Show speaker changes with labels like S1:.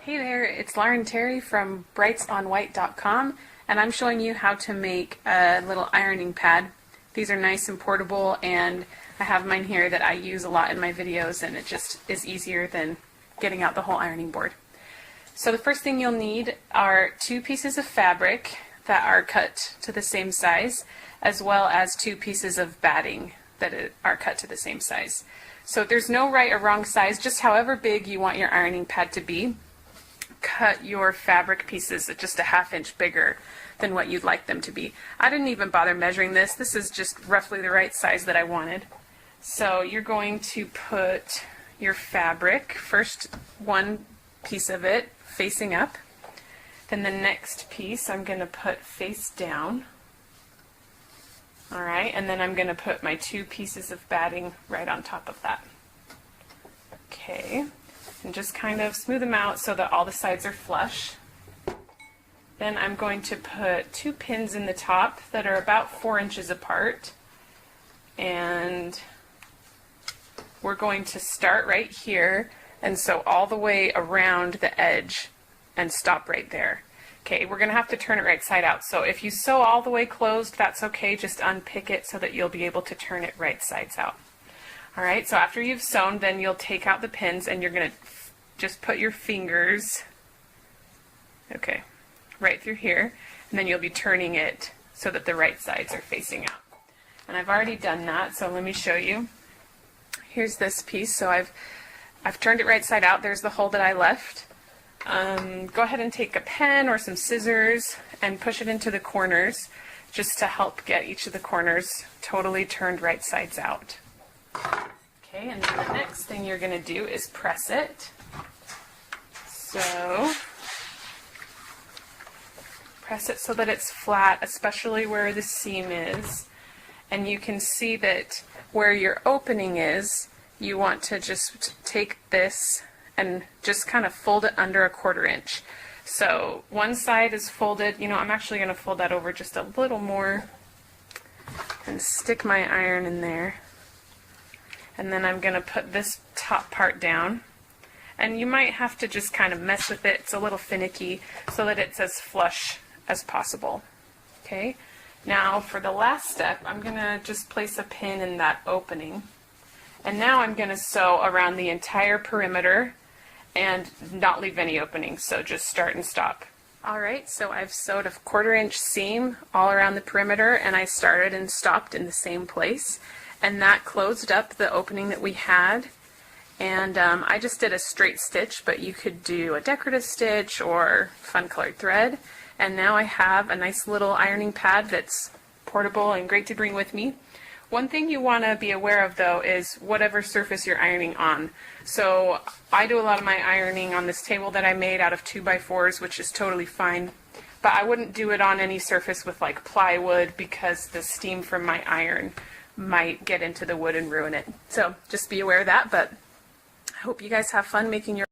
S1: Hey there, it's Lauren Terry from brightsonwhite.com, and I'm showing you how to make a little ironing pad. These are nice and portable, and I have mine here that I use a lot in my videos, and it just is easier than getting out the whole ironing board. So the first thing you'll need are 2 pieces of fabric that are cut to the same size, as well as 2 pieces of batting that are cut to the same size. So there's no right or wrong size, just however big you want your ironing pad to be. Cut your fabric pieces at just a 1/2 inch bigger than what you'd like them to be. I didn't even bother measuring this. This is just roughly the right size that I wanted. So you're going to put your fabric, first one piece of it facing up, then the next piece I'm going to put face down. Alright, and then I'm going to put my 2 pieces of batting right on top of that. Okay. And just kind of smooth them out so that all the sides are flush. Then I'm going to put 2 pins in the top that are about 4 inches apart, and we're going to start right here and sew all the way around the edge and stop right there. Okay, we're going to have to turn it right side out, so if you sew all the way closed, that's okay, just unpick it so that you'll be able to turn it right sides out. Alright, so after you've sewn, then you'll take out the pins and you're going to just put your fingers, okay, right through here, and then you'll be turning it so that the right sides are facing out. And I've already done that, so let me show you. Here's this piece, so I've turned it right side out. There's the hole that I left. Go ahead and take a pen or some scissors and push it into the corners just to help get each of the corners totally turned right sides out. Okay, and then the next thing you're going to do is press it. So, press it so that it's flat, especially where the seam is. And you can see that where your opening is, you want to just take this and just kind of fold it under 1/4 inch. So one side is folded, I'm actually going to fold that over just a little more and stick my iron in there. And then I'm going to put this top part down, and you might have to just kind of mess with it. It's a little finicky so that it's as flush as possible. Okay, now for the last step, I'm going to just place a pin in that opening, and now I'm going to sew around the entire perimeter and not leave any openings, so just start and stop. Alright, so I've sewed a 1/4 inch seam all around the perimeter, and I started and stopped in the same place. And that closed up the opening that we had, and I just did a straight stitch, but you could do a decorative stitch or fun colored thread. And now I have a nice little ironing pad that's portable and great to bring with me. One thing you want to be aware of though is whatever surface you're ironing on. So I do a lot of my ironing on this table that I made out of 2x4s, which is totally fine, but I wouldn't do it on any surface with like plywood because the steam from my iron might get into the wood and ruin it. So just be aware of that, but I hope you guys have fun making your